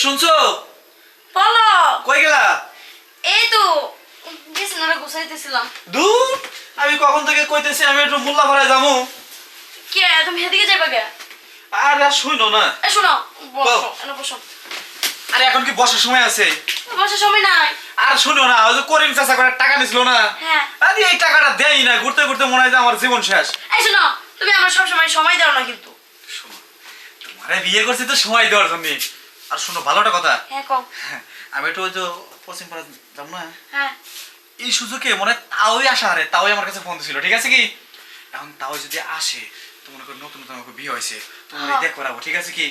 শুনছো? বলো। কই গেলা? এই তো বিছানাটা গুছাইতেছিলাম। দূর, আমি কখন থেকে কইতেছি আমি একটু মোল্লা ভাড়ায় যাবো। কে তুমি এদিকে যাবে কে? আর শুনো না। এই শোনো, বসো, এনে বসো। আরে এখন কি বসার সময় আছে? বসার সময় নাই। আর শুনো না, ওই যে করিম চাচা করে টাকা নিছিল না, হ্যাঁ। আরে এই টাকাটা দেই না, ঘুরতে ঘুরতে মনে হয় যে আমার জীবন শেষ। এই শোনো, তুমি আমার সব সময় সময় দাও না কিন্তু। শোনো, তোমারে বিয়ে করছি তো সময় দেওয়ার জন্য। আর শোনো, ভালো একটা কথা। হ্যাঁ কও। আমি একটু ওই যে পশ্চিম পাড়া যাব না, হ্যাঁ। এই সুযোগে মনে হয় তাওই আসা, আরে তাওই আমার কাছে ফোন দিছিল, ঠিক আছে কি? এখন তাও যদি আসে, তো মনে করো নতুন নতুন আমাকে বিয়ে হয়েছে, তোমার দেখ করাবো, ঠিক আছে কি?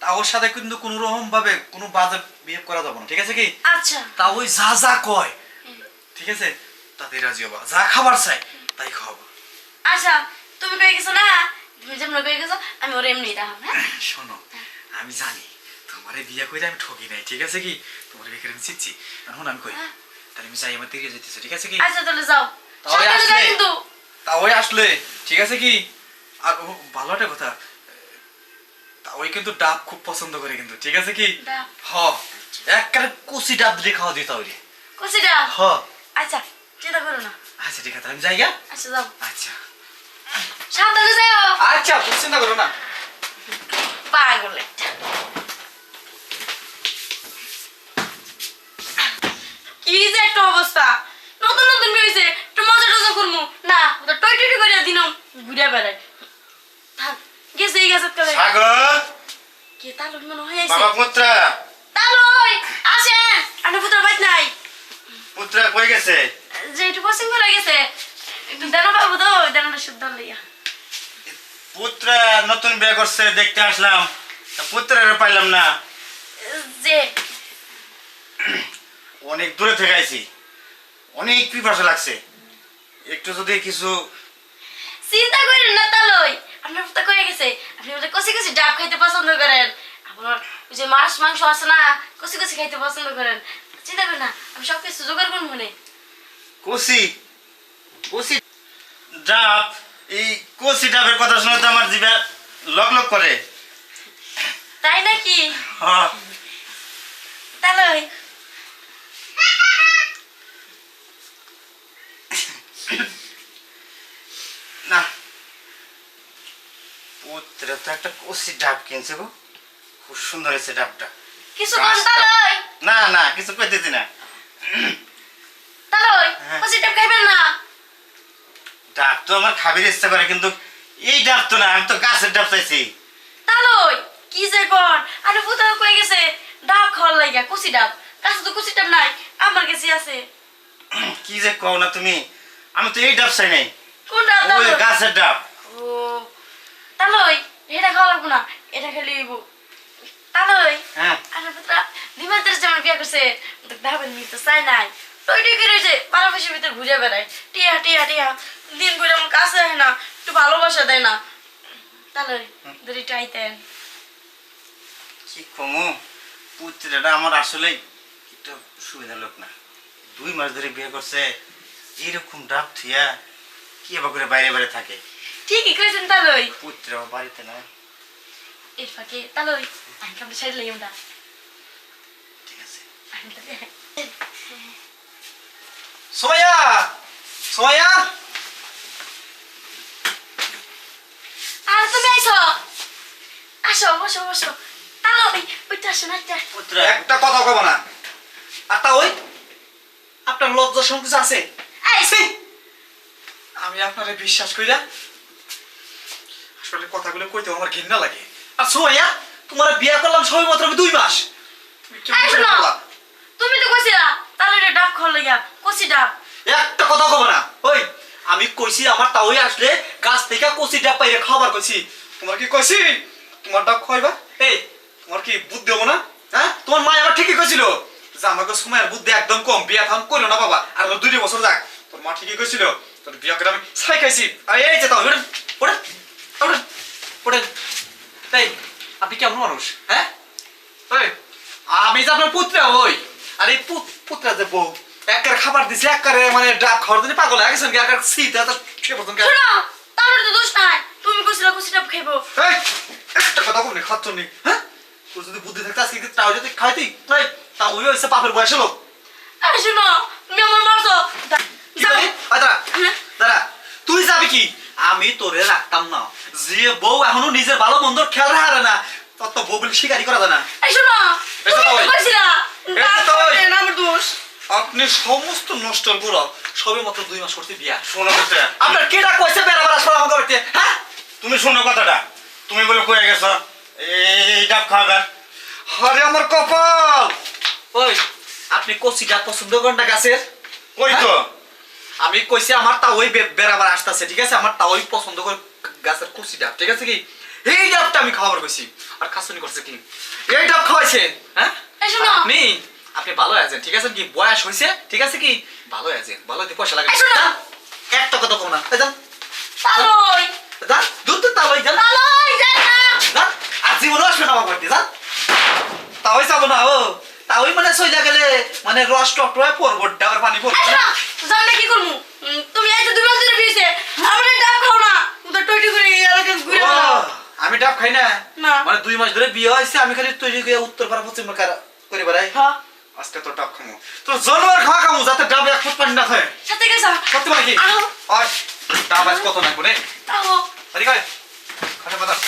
তাওর সাথে কিন্তু কোনো রকম ভাবে কোনো বাজে বিহেভ করা যাবে না, ঠিক আছে কি? আচ্ছা। তাও ওই যা যা কয়, ঠিক আছে, তাতেই রাজি হবা। যা খাবার চাই তাই খাওয়াবো। আচ্ছা, তুমি কই গেছো না? তুমি যেমন কই গেছো আমি ওর এমনি রাখব। হ্যাঁ শোনো, আমি জানি তোমারে বিয়ে করে আমি ঠকি নাই, ঠিক আছে কি? তোমার বিয়ে করে আমি চিচ্ছি। এখন আমি কই তাহলে আমি যাই, আমার দিকে যেতেছে, ঠিক আছে কি? আচ্ছা তাহলে যাও। তাওই সাবধানে আসলে, যাও কিন্তু। তাওই আসলে, ঠিক আছে কি? আর ভালো একটা কথা, ওই কিন্তু ডাব খুব পছন্দ করে কিন্তু, ঠিক আছে কি? ডাব? হ, একবারে কুচি ডাব দিয়ে খাওয়া দিতে হবে। কুচিটা? হ। আচ্ছা, চিন্তা করো না। আচ্ছা ঠিক আছে, আমি যাই গা। আচ্ছা যাও। আচ্ছা সাবধানে যাও। আচ্ছা, তুমি চিন্তা করো না। পাগল একটা। কি যে একটা অবস্থা, নতুন নতুন হয়েছে, একটু মজা টজা করবো না, ওটা টই টই করে দিন ঘুরে বেড়ায়। থাক, গেছে এই গেছে করে। সাগর, কে তালুর মনে হয়েছে? বাবা পুত্রা, তালুই আসেন, আন্না পুত্র বাইত নাই। পুত্রা কই গেছে? যে একটু পছন্দ করে গেছে, একটু দেনা পাবো তো, দেনাটা শুদ্ধ লইয়া। পুত্রা নতুন বিয়ে করছে, দেখতে আসলাম, পুত্রারে পাইলাম না। যে অনেক দূরে থেকে আইছি, অনেক পিপাসা লাগছে, একটু যদি কিছু। চিন্তা করেন না তালুই, আপনার পুত্র কয়ে গেছে আপনি বলে কষি কষি ডাব খাইতে পছন্দ করেন, আপনার ওই যে মাছ মাংস আছে না, কষি কষি খাইতে পছন্দ করেন। চিন্তা করেন না, আমি সব কিছু জোগাড় করবো মনে। কষি কষি ডাব, এই কষি ডাবের কথা শুনে তো আমার জিভে লক লক করে। তাই নাকি? হ্যাঁ, তালুই না, পুত্রা তো একটা কষি ডাব কিনছে গো, খুব সুন্দর হয়েছে ডাবটা। কিছু কোন তালুই? না না, কিছু কইতেছি না। তালুই হ্যাঁ। কষি ডাব খাইবেন না? ডাব তো আমার খাবির ইচ্ছা করে, কিন্তু এই ডাব তো না, আমি তো গাছের ডাব চাইছি। তালুই কি যে কোন, আরে পুত্র কয়ে গেছে ডাব খাওয়ার লাগিয়া, কষি ডাব, কাছে তো কষি ডাব নাই, আমার কাছে আছে। কি যে কও না তুমি, আমি তো এই ডাব চাই নাই, কোন ডাব? ওই তালুই গাছের ডাব। ও তালুই এটা খাওয়া লাগবো না, এটা খেলে হইব। তালুই হ্যাঁ, আরে পুত্র দিমাতের যেমন বিয়া করছে, ডাবের নিতে চাই নাই, টই টই করে যে বারো মাসের ভিতরে ঘুরে বেড়ায়, টিয়া টিয়া টিয়া দিন করে আমার কাছে আসে না, একটু ভালোবাসা দেয় না। তালুই যদি টাইতেন। কি কমু, পুত্রটা আমার আসলে একটু সুবিধা লোক না, 2 মাস ধরে বিয়ে করছে, এরকম ডাব থিয়া কি এবার করে বাইরে বাইরে থাকে। ঠিকই করেছেন তালুই। পুত্র বাড়িতে না। এর ফাঁকে তালুই আমি কামটা সাইড লাগি ওটা। ঠিক আছে, সোমাইয়া, সোমাইয়া, আর তুমি আইছো, আসো বসো বসো। তালুই ওইটা আসো না, একটা পুত্র একটা কথা কব না। আর তা ওই আপনার লজ্জা সংকোচ আছে? আইছি আমি আপনারে বিশ্বাস কইরা আসলে কথাগুলো কইতে আমার ঘৃণা লাগে। আর সোমাইয়া, তোমার বিয়া করলাম সবে মাত্র 2 মাস, তুমি কেমন করে শোনো, বললা? তুমি তো কইছিলা তালুই ডাব খাওয়ার লাগিয়া, কষি ডাব। একটা কথা কব না। ওই আমি কইছি আমার তাওই আসলে গাছ থেকে কচি ডাব পাইরে খাবার কইছি, তোমার কি কইছি তোমার ডাব খাইবা? এই তোমার কি বুদ্ধি দেবো না? হ্যাঁ, তোমার মা আমার ঠিকই কইছিল যে আমাকে সময়ের বুদ্ধি একদম কম, বিয়া থাম করলো না বাবা, আর 2 বছর যাক। তোর মা ঠিকই কইছিল, তোর বিয়া করে আমি ছাই খাইছি। আর এই যে তাও ওঠেন ওঠেন ওঠেন ওঠেন। তাই আপনি কেমন মানুষ? হ্যাঁ, ওই আমি যে আপনার পুত্র ওই, আর এই পুত্রা যে বউ একবার খাবার দিছে, একবার মানে ডাব খাওয়ার জন্য পাগল হয়ে গেছেন, একবার শীত সে পর্যন্ত। শোনো, তালুই তো দোষ নাই, তুমি কইছিলা কষি ডাব খাইবো। এই একটা কথা বলি খাচ্ছ নি? হ্যাঁ, তোর যদি বুদ্ধি থাকতে আজকে তাও যদি খাইতি নাই তাও ওই হচ্ছে পাপের বয়সে লোক এই শোনো তুমি আমার মারছো কি বলি দাঁড়া হ্যাঁ? দাঁড়া তুই যাবি কি আমি তোরে রাখতাম না যে বউ এখনো নিজের ভালো মন্দর খেয়াল রাখে না তত বউ বলে শিকারি করা যায় না এই শোনো এই তো তুমি তাই। তো কইছিলা এই তো তাই। আমার দোষ আপনি সমস্ত নষ্টের বুড়ো সবে মাত্র 2 মাস করতে বিয়া শোনো কথা আপনার কেডা কইছে বেড়া বেড়া শোনা আমাকে বাড়িতে হ্যাঁ তুমি শোনো কথাটা তুমি বলে কয়ে গেছো এই ডাব খাবার আরে আমার কপাল ওই আপনি কচিটা পছন্দ করেন না গাছের ওই তো আমি কইছি আমার তা ওই বেড়াবার আসতেছে ঠিক আছে আমার তা ওই পছন্দ করে গাছের কচি ডাব ঠিক আছে কি এই ডাবটা আমি খাওয়াবার কইছি আর খাসুনি করছে কি এই ডাব খাওয়াইছে হ্যাঁ এই শোনো। আর আপনি ভালো আছেন ঠিক আছে কি বয়স হইছে ঠিক আছে কি ভালো আছেন ভালো দিয়ে পয়সা লাগে এই শোনো। একটা কথা কম না এই যান তালই যান দুধ তো তালই যান তালই যাই না যান আর জীবনও আসবে না আমার বাড়িতে যান তাওই যাবো না ও তাওই মানে সইলা গেলে মানে রস টকটয় পড়বো ডাবের পানি পড়বো এই শোনো জানলে কি করমু তুমি এই যে 2 মাস ধরে বিয়েছে আমার ডাব খাও না উদা টইটি করে এই এলাকা ঘুরে ও, বেড়াও আমি ডাব খাই না না। মানে 2 মাস ধরে বিয়ে হয়েছে আমি খালি তৈরি করে উত্তর পাড়া পশ্চিম করে বেড়াই হ্যাঁ আজকে তো ডাব খামো তোর জন্মের খাওয়া খামো যাতে ডাব এক ফুট পানি না খায় সাথে গেছা সত্যি মানে কি আহ ওই ডাব আজ কত না করে তাও আরে কয় খাটা পাতা